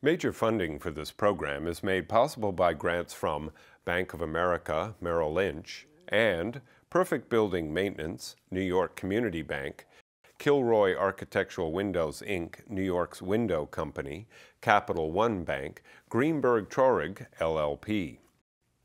Major funding for this program is made possible by grants from Bank of America, Merrill Lynch, and Perfect Building Maintenance, New York Community Bank, Kilroy Architectural Windows, Inc., New York's window company, Capital One Bank, GREENBERG TRAURIG, LLP.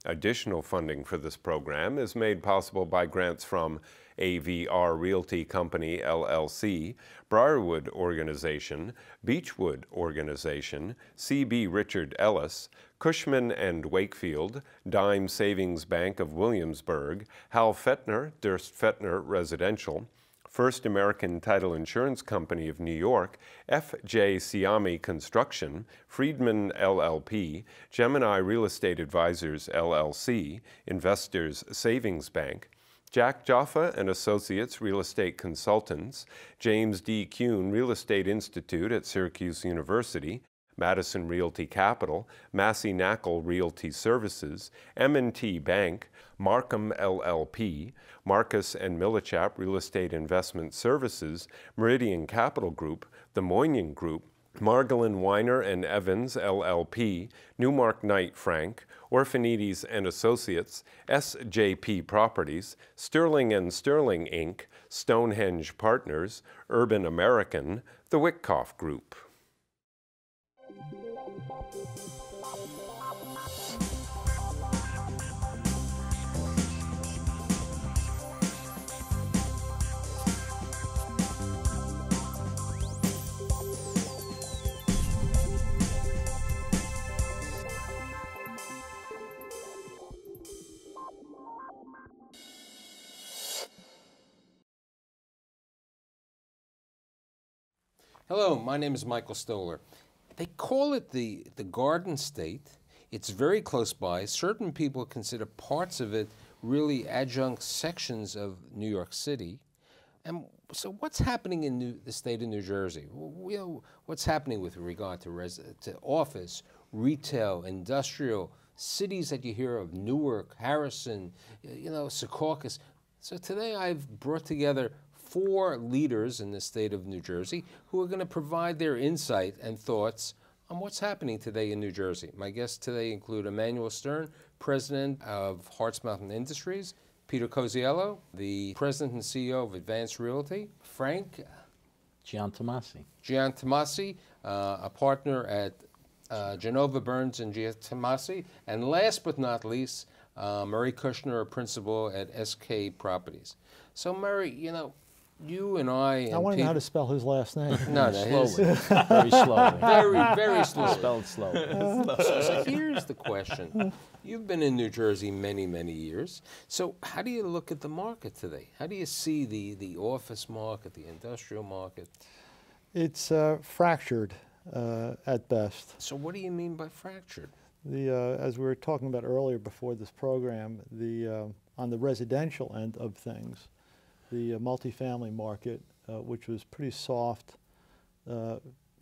Additional funding for this program is made possible by grants from AVR Realty Company, LLC, Briarwood Organization, Beechwood Organization, C.B. Richard ELLIS, CUSHMAN and Wakefield, Dime Savings Bank of Williamsburg, Hal Fettner, Durst Fettner Residential, First American Title Insurance Company of New York, F.J. SCIAME Construction, FRIEDMAN LLP, Gemini Real Estate Advisors LLC, Investors Savings Bank, Jack Jaffa and Associates Real Estate Consultants, James D. Kuhn Real Estate Institute at Syracuse University, Madison Realty Capital, Massey Knackle Realty Services, M&T Bank, Markham LLP, Marcus and MILLICHAP Real Estate Investment Services, Meridian Capital Group, the Moynihan Group, Margolin Weiner and Evans LLP, Newmark Knight Frank, Orphanides and Associates, SJP Properties, Sterling and Sterling Inc., Stonehenge Partners, Urban American, the Wyckoff Group. Hello, my name is Michael Stoller. They call it the Garden State. It's very close by. Certain people consider parts of it really adjunct sections of New York City. And so what's happening in the state of New Jersey? What's happening with regard to office, retail, industrial, cities that you hear of, Newark, Harrison, Secaucus. So today I've brought together 4 leaders in the state of New Jersey who are going to provide their insight and thoughts on what's happening today in New Jersey. My guests today include Emanuel Stern, president of Harts Mountain Industries, Peter Coziello, the president and CEO of Advanced Realty, Frank Giantomasi, a partner at Genova Burns and Giantomasi, and last but not least, Murray Kushner, a principal at SK Properties. So Murray, you and I want to know how to spell his last name. No, slowly. Very slowly. Very slowly. Spelled slowly. So here's the question. You've been in New Jersey many, many years. So how do you look at the market today? How do you see the office market, the industrial market? It's fractured at best. So what do you mean by fractured? As we were talking about earlier before this program, on the residential end of things, the multifamily market, which was pretty soft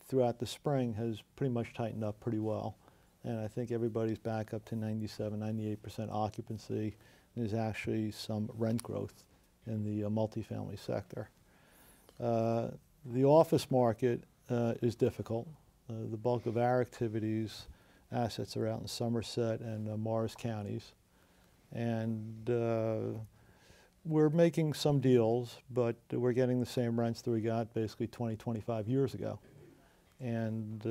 throughout the spring, has pretty much tightened up pretty well. And I think everybody's back up to 97, 98% occupancy. There's actually some rent growth in the multifamily sector. The office market is difficult. The bulk of our assets are out in Somerset and Morris counties. And we're making some deals, but we're getting the same rents that we got basically 20, 25 years ago. And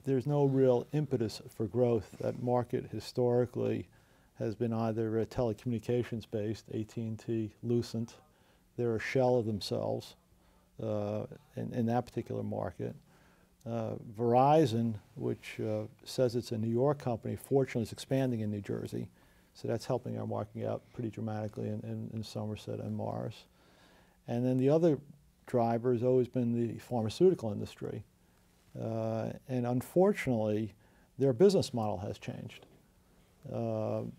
there's no real impetus for growth. That market historically has been either telecommunications based, AT&T, Lucent. They're a shell of themselves in that particular market. Verizon, which says it's a New York company, fortunately is expanding in New Jersey. So that's helping our market out pretty dramatically in Somerset and Morris. And then the other driver has always been the pharmaceutical industry. And unfortunately, their business model has changed.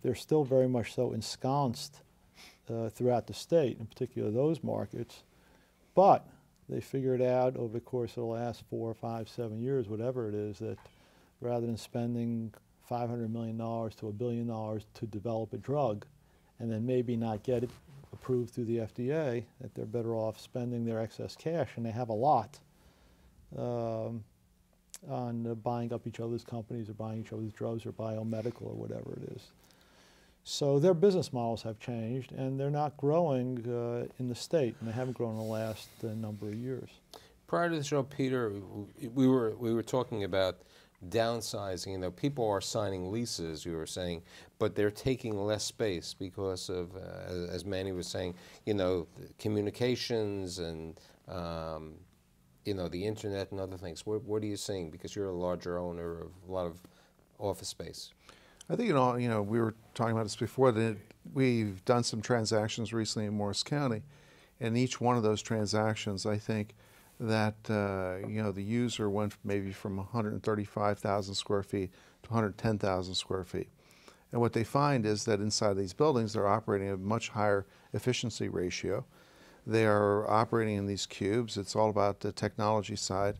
They're still very much so ensconced throughout the state, in particular those markets. But they figured out over the course of the last 4, 5, 7 years, whatever it is, that rather than spending $500 million to $1 billion to develop a drug and then maybe not get it approved through the FDA, that they're better off spending their excess cash, and they have a lot, on buying up each other's companies or buying each other's drugs or biomedical or whatever it is. So their business models have changed, and they're not growing in the state, and they haven't grown in the last number of years. Prior to the show, Peter, we were talking about downsizing. You know, people are signing leases, you were saying, but they're taking less space because of, as Manny was saying, you know, communications and you know, the internet and other things. What are you seeing? Because you're a larger owner of a lot of office space. I think, you know, we were talking about this before, that we've done some transactions recently in Morris County, and each one of those transactions, I think that, you know, the user went maybe from 135,000 square feet to 110,000 square feet. And what they find is that inside these buildings, they're operating at a much higher efficiency ratio. They are operating in these cubes. It's all about the technology side.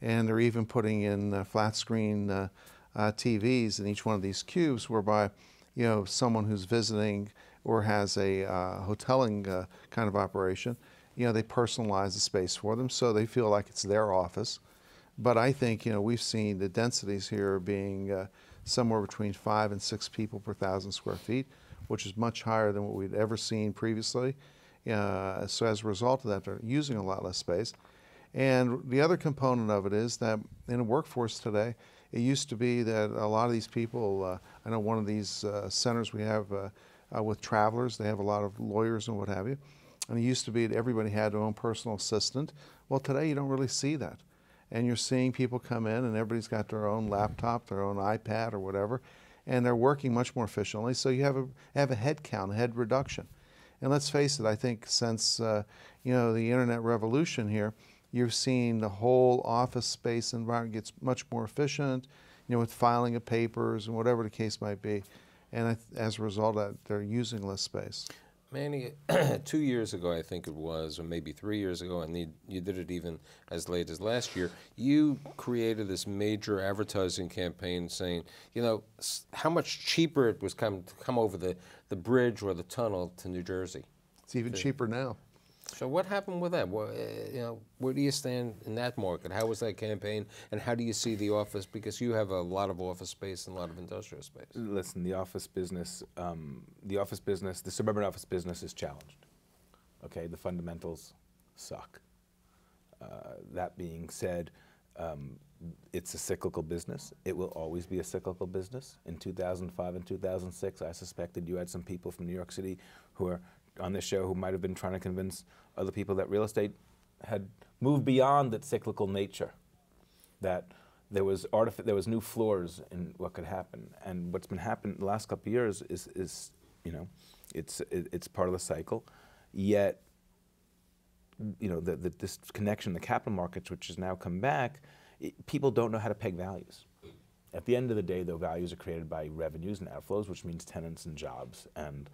And they're even putting in flat screen TVs in each one of these cubes, whereby, you know, someone who's visiting or has a hoteling kind of operation, you know, they personalize the space for them so they feel like it's their office. But I think, you know, we've seen the densities here being somewhere between 5 and 6 people per 1,000 square feet, which is much higher than what we'd ever seen previously. So as a result of that, they're using a lot less space. And the other component of it is that in a workforce today, it used to be that a lot of these people, I know one of these centers we have with travelers, they have a lot of lawyers and what have you. And it used to be that everybody had their own personal assistant. Well, today you don't really see that. And you're seeing people come in and everybody's got their own laptop, their own iPad or whatever, and they're working much more efficiently. So you have a head count, a head reduction. And let's face it, I think since you know, the internet revolution here, you've seen the whole office space environment gets much more efficient, you know, with filing of papers and whatever the case might be. And as a result of that, they're using less space. Manny, 2 years ago, I think it was, or maybe 3 years ago, and you did it even as late as last year, you created this major advertising campaign saying, you know, how much cheaper it was to come over the bridge or the tunnel to New Jersey. It's even cheaper now. So what happened with that? You know, where do you stand in that market? How was that campaign, and how do you see the office? Because you have a lot of office space and a lot of industrial space. Listen, the office business, the suburban office business is challenged. Okay, the fundamentals suck. That being said, it's a cyclical business. It will always be a cyclical business. In 2005 and 2006, I suspected you had some people from New York City who are on this show who might have been trying to convince other people that real estate had moved beyond its cyclical nature, that there was new floors in what could happen. And what's been happening the last couple of years is you know, it's part of the cycle. Yet, you know, this connection in the capital markets, which has now come back, people don't know how to peg values. At the end of the day, though, values are created by revenues and outflows, which means tenants and jobs. And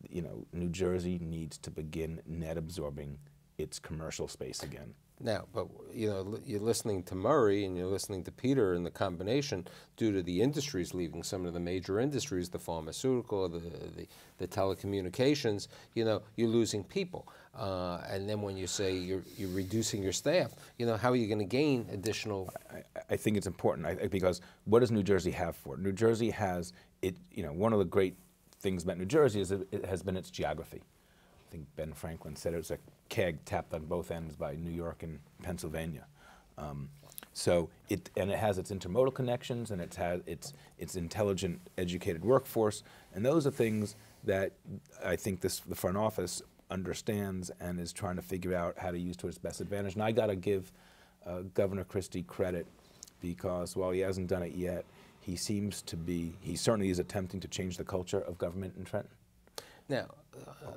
you know, New Jersey needs to begin net absorbing its commercial space again. Now, but you know, you're listening to Murray and you're listening to Peter, and the combination, due to the industries leaving, some of the major industries, the pharmaceutical, the telecommunications, you know, you're losing people. And then when you say you're reducing your staff, you know, how are you going to gain additional? I think it's important because what does New Jersey have for it? New Jersey has it. You know, one of the great things about New Jersey is that it has been its geography. I think Ben Franklin said it was a keg tapped on both ends by New York and Pennsylvania. So it has its intermodal connections, and it has its intelligent, educated workforce, and those are things that I think the front office understands and is trying to figure out how to use to its best advantage. And I got to give Governor Christie credit, because while he hasn't done it yet, he certainly is attempting to change the culture of government in Trenton. Now,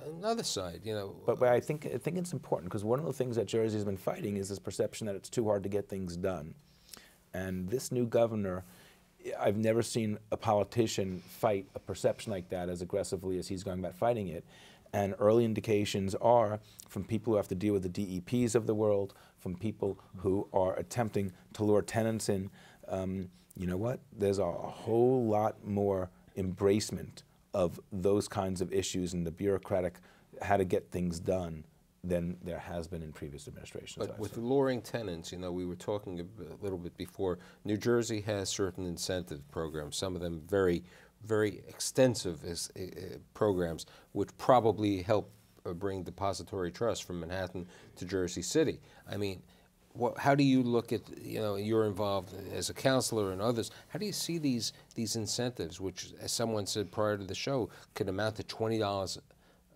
another side, you know. But I think it's important, because one of the things that Jersey has been fighting is this perception that it's too hard to get things done. And this new governor, I've never seen a politician fight a perception like that as aggressively as he's going about fighting it. And early indications are from people who have to deal with the DEPs of the world, from people who are attempting to lure tenants in. You know what? There's a whole lot more embracement of those kinds of issues and the bureaucratic how to get things done than there has been in previous administrations. But with luring tenants, you know, we were talking a little bit before, New Jersey has certain incentive programs, some of them very, very extensive programs, which probably help bring depository trust from Manhattan to Jersey City. I mean, how do you look at, you know, you're involved as a counselor and others, how do you see these incentives, which, as someone said prior to the show, could amount to $20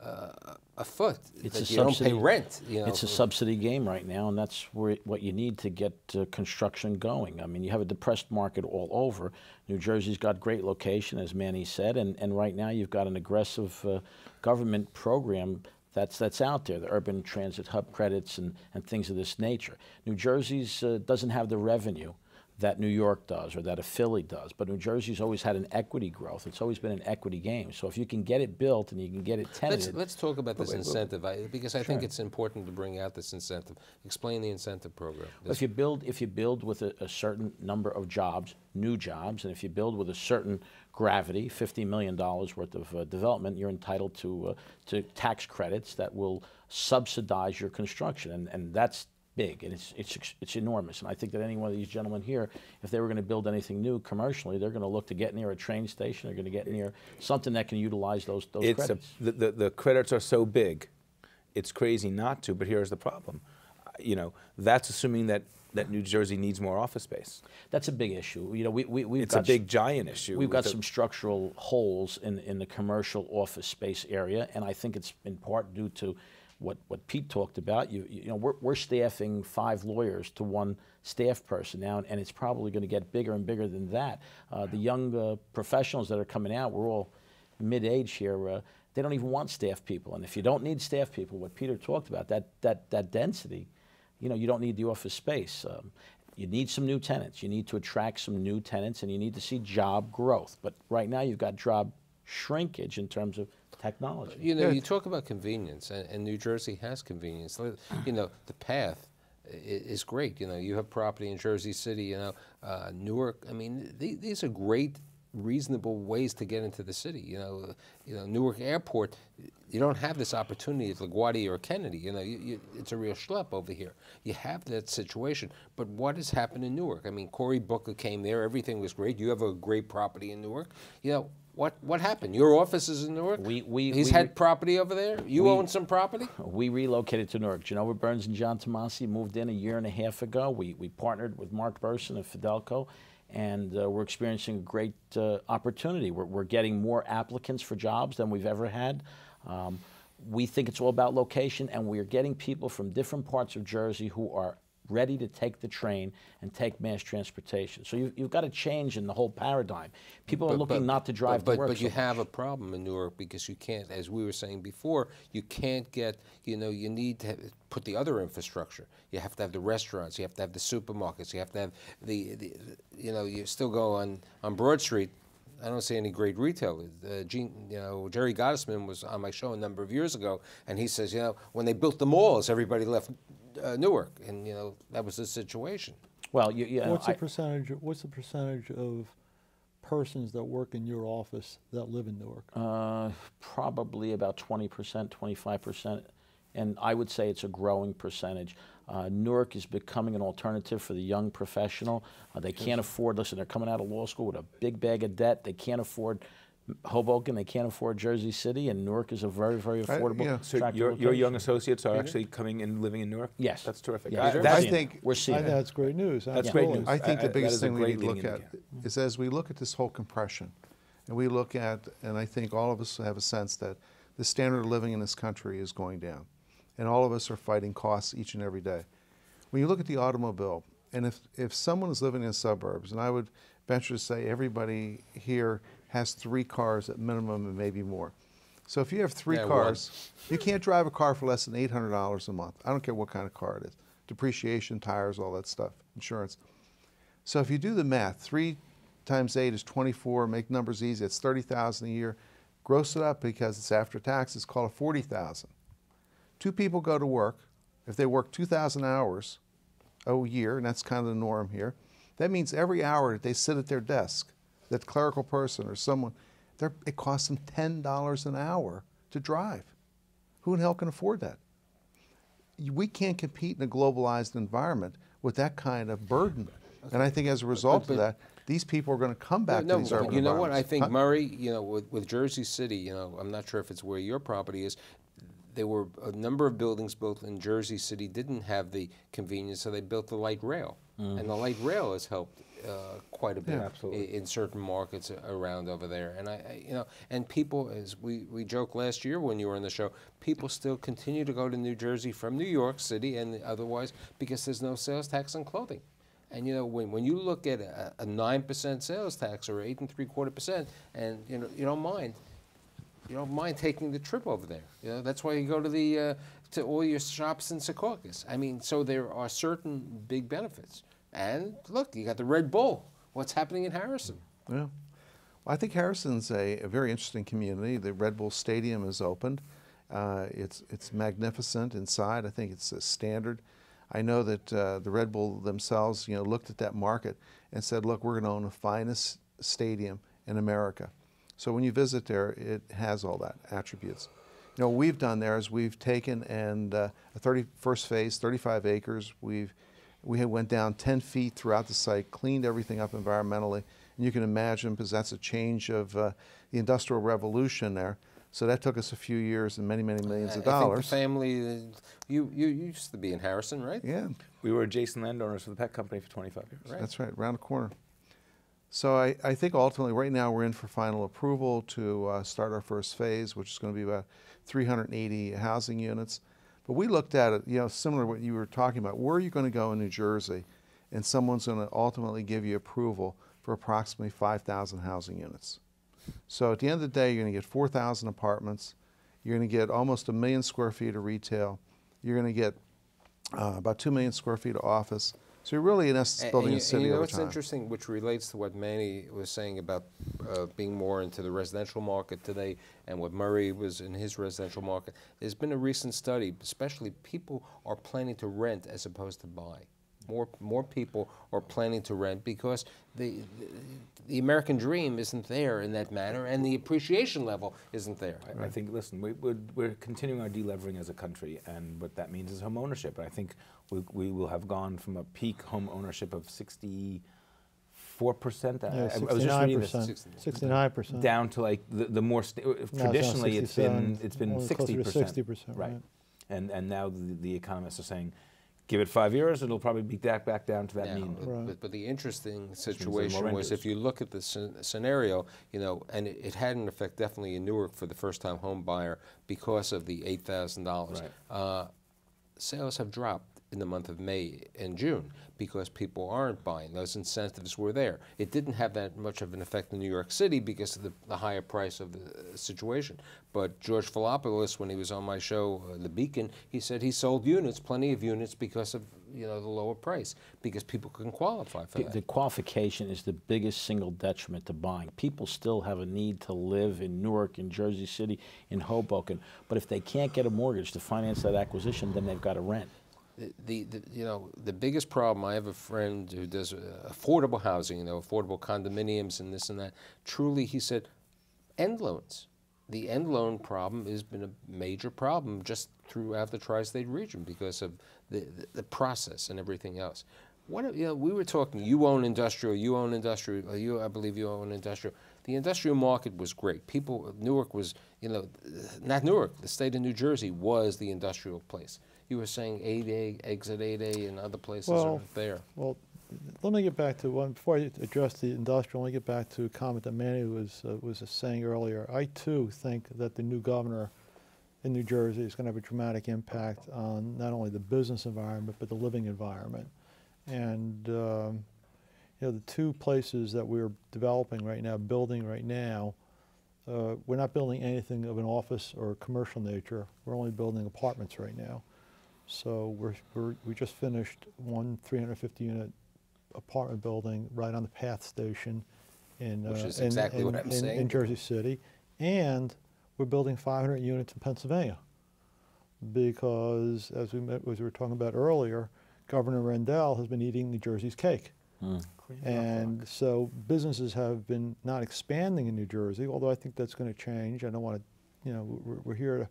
a foot, that you don't pay rent? You know? It's a subsidy game right now, and that's what you need to get construction going. I mean, you have a depressed market all over. New Jersey's got great location, as Manny said, and right now you've got an aggressive government program that's out there, the urban transit hub credits and things of this nature. New Jersey's doesn't have the revenue that New York does or that a Philly does, but New Jersey's always had an equity growth. It's always been an equity game. So if you can get it built and you can get it tenanted. Let's talk about this incentive, because I think it's important to bring out this incentive. Explain the incentive program. If you build with a certain number of jobs, new jobs, and if you build with a certain gravity, $50 million worth of development, you're entitled to tax credits that will subsidize your construction, and that's big, and it's enormous. And I think that any one of these gentlemen here, if they were going to build anything new commercially, they're going to look to get near a train station. They're going to get near something that can utilize those credits. The credits are so big, it's crazy not to. But here's the problem, you know, that's assuming that New Jersey needs more office space. That's a big issue. You know, it's a big giant issue. We've got some structural holes in the commercial office space area, and I think it's in part due to what Pete talked about. You know, we're staffing 5 lawyers to 1 staff person now, and it's probably going to get bigger and bigger than that. The young professionals that are coming out, we're all mid-age here, they don't even want staff people. And if you don't need staff people, what Peter talked about, that density, you know, you don't need the office space. You need some new tenants. You need to attract some new tenants, and you need to see job growth. But right now you've got job shrinkage in terms of technology. You know, you talk about convenience, and New Jersey has convenience. You know, the path is great. You know, you have property in Jersey City, you know, Newark. I mean, these are great, reasonable ways to get into the city. You know, Newark Airport, you don't have this opportunity at LaGuardia or Kennedy. You know, it's a real schlep over here. You have that situation. But what has happened in Newark? I mean, Cory Booker came there. Everything was great. You have a great property in Newark. You know, what happened? Your office is in Newark? He's had property over there? You own some property? We relocated to Newark. Genova Burns and John Tomasi moved in a year and a half ago. We partnered with Mark Burson of Fidelco, and we're experiencing a great opportunity. We're getting more applicants for jobs than we've ever had. We think it's all about location, and we're getting people from different parts of Jersey who are ready to take the train and take mass transportation. So you've got to change in the whole paradigm. People are looking not to drive to work. But you have a problem in Newark, because you can't, as we were saying before, you can't get, you know, you need to put the other infrastructure. You have to have the restaurants, you have to have the supermarkets, you have to have the you know, you still go on Broad Street. I don't see any great retailers. You know, Jerry Gottesman was on my show a number of years ago, and he says, you know, when they built the malls, everybody left Newark, and you know, that was the situation. Well, what's the percentage? What's the percentage of persons that work in your office that live in Newark? Probably about 20%, 25%, and I would say it's a growing percentage. Newark is becoming an alternative for the young professional. They can't afford. Listen, they're coming out of law school with a big bag of debt. They can't afford Hoboken, they can't afford Jersey City, and Newark is a very, very affordable. So your young associates are actually coming and living in Newark? Yes. That's terrific. Yeah, I think we're seeing that's great news. That's great news. I think the biggest thing we need to look indicator. at is, as we look at this whole compression, and we look at, and I think all of us have a sense that the standard of living in this country is going down, and all of us are fighting costs each and every day. When you look at the automobile, and if someone is living in the suburbs, and I would venture to say everybody here has 3 cars at minimum and maybe more. So if you have 3 cars, you can't drive a car for less than $800 a month. I don't care what kind of car it is. Depreciation, tires, all that stuff, insurance. So if you do the math, 3 times 8 is 24, make numbers easy, it's $30,000 a year. Gross it up, because it's after taxes, call it $40,000. 2 people go to work. If they work 2,000 hours a year, and that's kind of the norm here, that means every hour that they sit at their desk, that clerical person or someone, it costs them $10 an hour to drive. Who in hell can afford that? we can't compete in a globalized environment with that kind of burden. And I think as a result of that, these people are going to come back to these urban but you know what? I environments. think Murray, you know, with Jersey City, you know, I'm not sure if it's where your property is. There were a number of buildings built in Jersey City didn't have the convenience, so they built the light rail, and the light rail has helped quite a bit in certain markets around over there. And you know, and people, as we joked last year when you were on the show, people still continue to go to New Jersey from New York City and otherwise because there's no sales tax on clothing. And you know, when you look at a 9% sales tax or 8.75%, and you know, you don't mind taking the trip over there. You know, that's why you go to to all your shops in Secaucus. I mean, so there are certain big benefits. And look, you got the Red Bull. What's happening in Harrison? Yeah. Well, I think Harrison's a very interesting community. The Red Bull Stadium is opened. It's magnificent inside. I think it's a standard. I know that the Red Bull themselves, you know, looked at that market and said, look, we're going to own the finest stadium in America. So when you visit there, it has all that attributes. You know, what we've done there is we've taken and a first phase, 35 acres. We went down 10 feet throughout the site, cleaned everything up environmentally. And you can imagine, because that's a change of the Industrial Revolution there. So that took us a few years and many, many millions of dollars. I think the family, you used to be in Harrison, right? Yeah. We were adjacent landowners for the pet company for 25 years. Right. That's right, around the corner. So I think ultimately right now we're in for final approval to start our first phase, which is going to be about 380 housing units. But we looked at it, you know, similar to what you were talking about. Where are you going to go in New Jersey and someone's going to ultimately give you approval for approximately 5,000 housing units? So at the end of the day, you're going to get 4,000 apartments. You're going to get almost 1 million square feet of retail. You're going to get about 2 million square feet of office. So you're really, in essence, building a city over time. You know what's interesting, which relates to what Manny was saying about being more into the residential market today and what Murray was in his residential market. There's been a recent study, especially people are planning to rent as opposed to buy. More people are planning to rent because the American dream isn't there in that manner, and the appreciation level isn't there. I think, listen, we're continuing our delevering as a country, and what that means is home ownership. I think we will have gone from a peak home ownership of 64%. Yeah, I was just reading this. 69%. Down to like the more traditionally it's been 60%. 60%, right? And now the economists are saying, give it 5 years, it'll probably be back down to that mean. Right. But the interesting situation was, if you look at the scenario, you know, and it had an effect definitely in Newark for the first-time home buyer because of the $8,000. Right. Sales have dropped in the month of May and June because people aren't buying. Those incentives were there. It didn't have that much of an effect in New York City because of the higher price of the situation. But George Philopoulos, when he was on my show, The Beacon, he said he sold units, plenty of units, because of, you know, the lower price, because people can qualify for that. The qualification is the biggest single detriment to buying. People still have a need to live in Newark, in Jersey City, in Hoboken, but if they can't get a mortgage to finance that acquisition, then they've got to rent. You know, the biggest problem, I have a friend who does affordable housing, you know, affordable condominiums and this and that. Truly, he said, end loans. The end loan problem has been a major problem just throughout the tri-state region because of the process and everything else. What, you know, we were talking, you own industrial, I believe you own industrial. The industrial market was great. Newark was, you know, not Newark, the state of New Jersey was the industrial place. You were saying 8A, Exit 8A, and other places are there. Well, let me get back to one, before I address the industrial, let me get back to a comment that Manny was saying earlier. I too think that the new governor in New Jersey is going to have a dramatic impact on not only the business environment, but the living environment. And you know, the two places that we're developing right now, building right now, we're not building anything of an office or commercial nature. We're only building apartments right now. So we just finished one 350-unit apartment building right on the PATH station in Which is exactly what I'm saying. In Jersey City, and we're building 500 units in Pennsylvania because, as we were talking about earlier, Governor Rendell has been eating New Jersey's cake. And so businesses have been not expanding in New Jersey, although I think that's going to change. I don't want to, you know, we're here to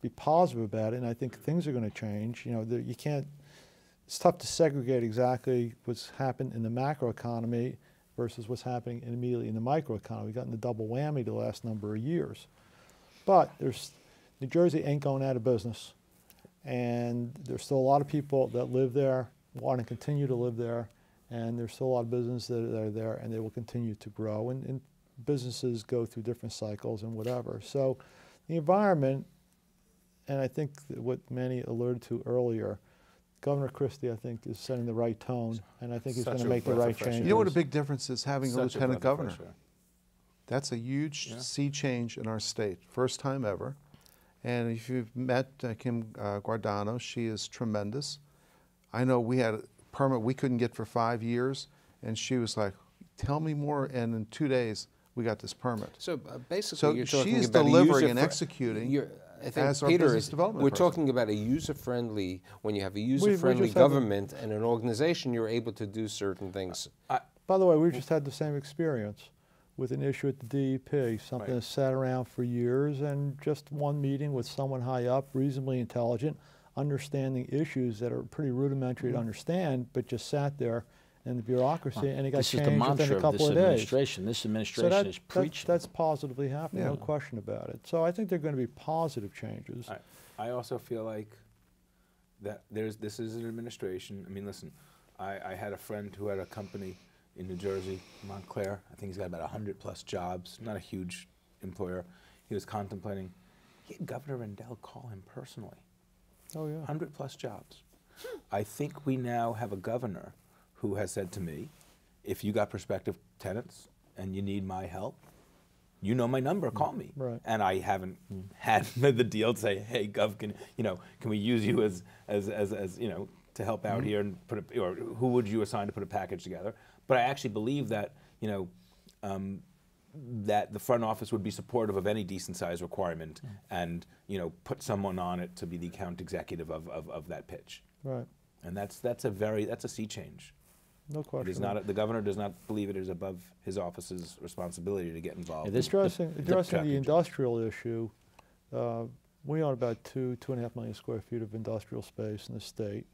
be positive about it, and I think things are going to change. You know, you can't. It's tough to segregate exactly what's happened in the macroeconomy versus what's happening immediately in the microeconomy. We've gotten the double whammy the last number of years. But New Jersey ain't going out of business, and there's still a lot of people that live there, want to continue to live there, and there's still a lot of businesses that are there, and they will continue to grow. And businesses go through different cycles and whatever. So the environment, and I think what Manny alluded to earlier, Governor Christie, I think, is setting the right tone, and I think he's going to make the right changes. You know what a big difference is having a lieutenant governor? That's a huge sea change in our state, first time ever. And if you've met Kim Guardano, she is tremendous. I know we had a permit we couldn't get for 5 years, and she was like, tell me more, and in 2 days, we got this permit. So basically, you're talking she's about delivering and executing. I think, as our Peter, business development we're person. talking about a user-friendly, when you have a user-friendly government and an organization, you're able to do certain things. By the way, we've just had the same experience with an issue at the DEP, something that sat around for years, and just one meeting with someone high up, reasonably intelligent, understanding issues that are pretty rudimentary to understand, but just sat there in the bureaucracy, and it got changed within a couple of days. This administration is preaching. That's positively happening, no question about it. So I think there are going to be positive changes. I also feel like that this is an administration. I mean, listen, I had a friend who had a company in New Jersey, Montclair. I think he's got about 100+ jobs, not a huge employer. He was contemplating, he had Governor Rendell call him personally. Oh, yeah. 100+ jobs. I think we now have a governor who has said to me, if you got prospective tenants and you need my help, you know my number, call me. Right. And I haven't had the deal to say, hey, Gov, can we use you as to help out here and put a, or who would you assign to put a package together? But I actually believe that, that the front office would be supportive of any decent size requirement and, put someone on it to be the account executive of that pitch. Right. And that's a sea change. No question. It is not, the governor does not believe it is above his office's responsibility to get involved. Addressing the industrial issue, we own about 2.5 million square feet of industrial space in the state.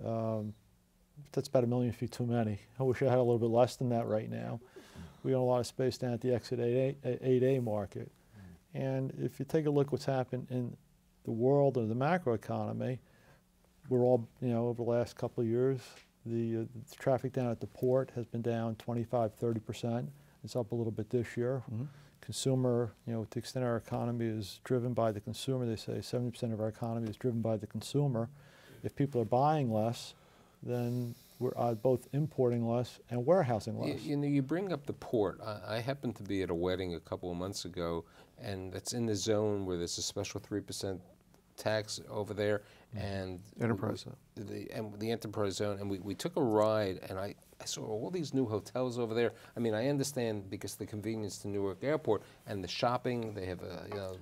That's about 1 million feet too many. I wish I had a little bit less than that right now. We own a lot of space down at the Exit 8A market. And if you take a look what's happened in the world of the macroeconomy, we're all, over the last couple of years, the traffic down at the port has been down 25–30%. It's up a little bit this year. Consumer, to the extent our economy is driven by the consumer, they say 70% of our economy is driven by the consumer. If people are buying less, then we're both importing less and warehousing less. You bring up the port. I happened to be at a wedding a couple of months ago, and it's in the zone where there's a special 3% tax over there, and enterprise zone. The enterprise zone, and we took a ride, and I saw all these new hotels over there. I mean, I understand because the convenience to Newark Airport and the shopping. They have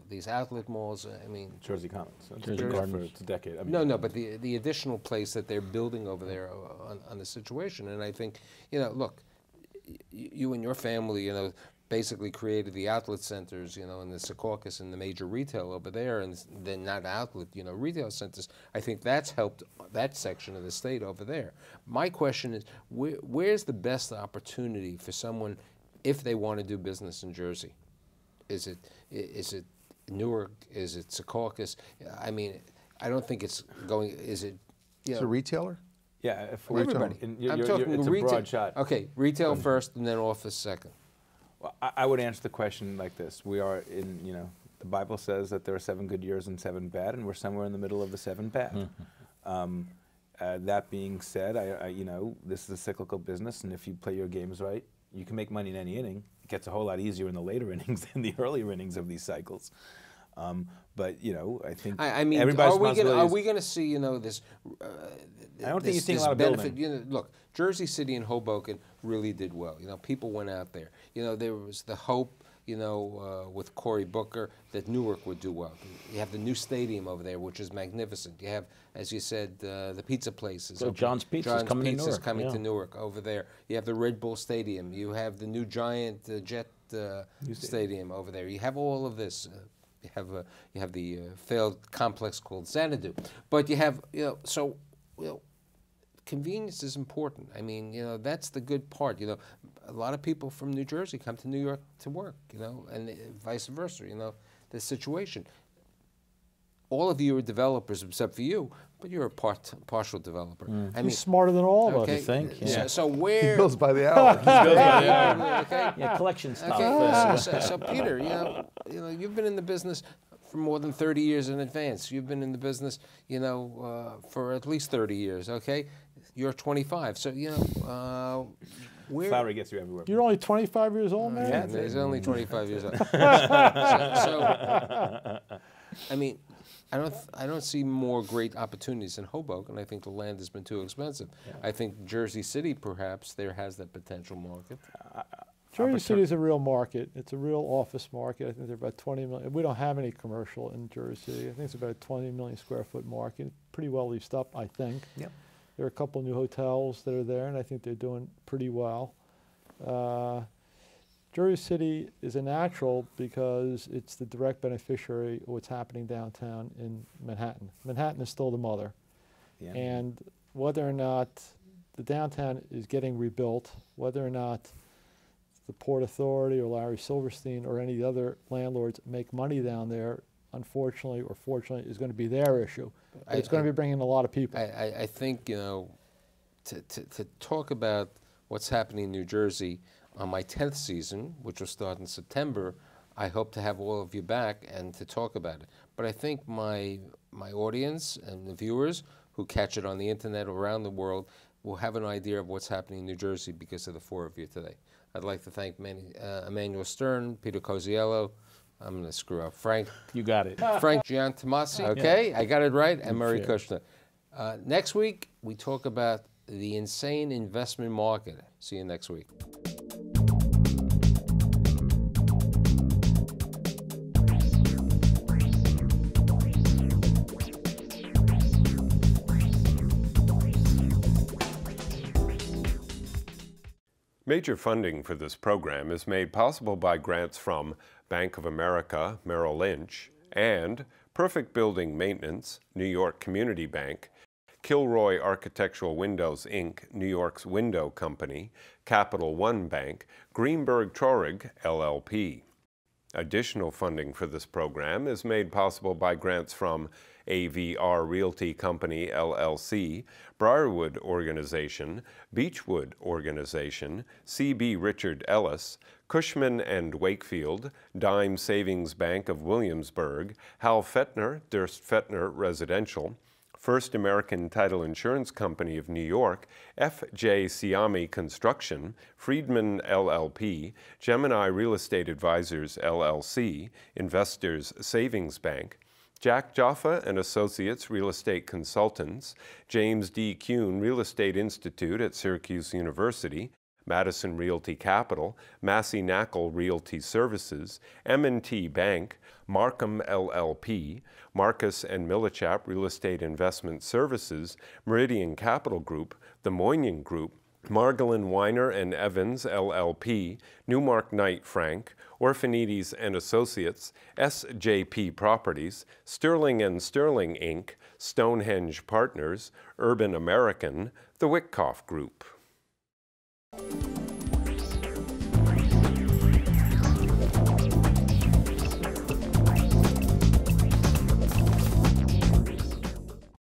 these outlet malls. I mean, Jersey Commons. Jersey For a decade. I mean, no, but the additional place that they're building over there on the situation, and I think, look, you and your family, basically created the outlet centers, in the Secaucus and the major retail over there, and then not outlet, retail centers. I think that's helped that section of the state over there. My question is, where's the best opportunity for someone if they want to do business in Jersey? Is it Newark? Is it Secaucus? I mean, I don't think it's going. Is it? It's a retailer. Yeah, for everybody. I'm talking it's retail. A broad shot. Okay, retail first, and then office second. Well, I would answer the question like this. We are in, the Bible says that there are 7 good years and 7 bad, and we're somewhere in the middle of the 7 bad. That being said, this is a cyclical business, and if you play your games right, you can make money in any inning. It gets a whole lot easier in the later innings than the earlier innings of these cycles. But I think everybody's are we going to see this? I don't think you're seeing a lot of benefit. building. Look, Jersey City and Hoboken really did well. People went out there. There was the hope, with Cory Booker that Newark would do well. You have the new stadium over there, which is magnificent. You have, as you said, the pizza places. So John's Pizza is coming to Newark over there. You have the Red Bull Stadium. You have the new giant jet stadium over there. You have all of this. You have the failed complex called Xanadu, but you have so convenience is important. I mean, that's the good part. A lot of people from New Jersey come to New York to work. And vice versa. The situation. All of you are developers except for you, but you're a partial developer. I mean, He's smarter than all of us. You think? Yeah. So where? He bills by the hour. Okay. Yeah, collection stuff. Okay. So Peter, you've been in the business for more than 30 years in advance. You've been in the business, for at least 30 years. Okay, you're 25. So where? Flowery gets you everywhere. You're only 25 years old, man? Yeah, he's only 25 years old. I mean, I don't see more great opportunities in Hoboken. I think the land has been too expensive. Yeah. I think Jersey City, perhaps, there has that potential market. Jersey City is a real market. It's a real office market. I think they're about 20 million. We don't have any commercial in Jersey. I think it's about a 20 million square foot market. Pretty well leased up, I think. Yep. There are a couple new hotels that are there, and I think they're doing pretty well. Jersey City is a natural because it's the direct beneficiary of what's happening downtown in Manhattan. Manhattan is still the mother. Yeah. And whether or not the downtown is getting rebuilt, whether or not the Port Authority or Larry Silverstein or any of the other landlords make money down there, unfortunately or fortunately, is going to be their issue. It's going to be bringing a lot of people. I think, to talk about what's happening in New Jersey on my 10th season, which will start in September, I hope to have all of you back and to talk about it. But I think my audience and the viewers who catch it on the internet around the world will have an idea of what's happening in New Jersey because of the four of you today. I'd like to thank Emmanuel Stern, Peter Coziello, I'm going to screw up, Frank. You got it. Frank Giantomasi, okay, I got it right, and Murray Kushner. Next week, we talk about the insane investment market. See you next week. Major funding for this program is made possible by grants from Bank of America, Merrill Lynch, and Perfect Building Maintenance, New York Community Bank, Kilroy Architectural Windows, Inc., New York's Window Company, Capital One Bank, GREENBERG TRAURIG, LLP. Additional funding for this program is made possible by grants from AVR Realty Company, LLC, Briarwood Organization, Beechwood Organization, C.B. Richard Ellis, Cushman and Wakefield, Dime Savings Bank of Williamsburg, Hal Fettner, Durst Fettner Residential, First American Title Insurance Company of New York, F.J. SCIAME Construction, Friedman LLP, Gemini Real Estate Advisors LLC, Investors Savings Bank, Jack Jaffa and Associates Real Estate Consultants, James D. Kuhn Real Estate Institute at Syracuse University, Madison Realty Capital, Massey Knackle Realty Services, M&T Bank, Markham LLP, Marcus and MILLICHAP Real Estate Investment Services, Meridian Capital Group, the Moynihan Group, Margolin Weiner and Evans LLP, Newmark Knight Frank, Orphanides and Associates, SJP Properties, Sterling and Sterling Inc., Stonehenge Partners, Urban American, the Wyckoff Group.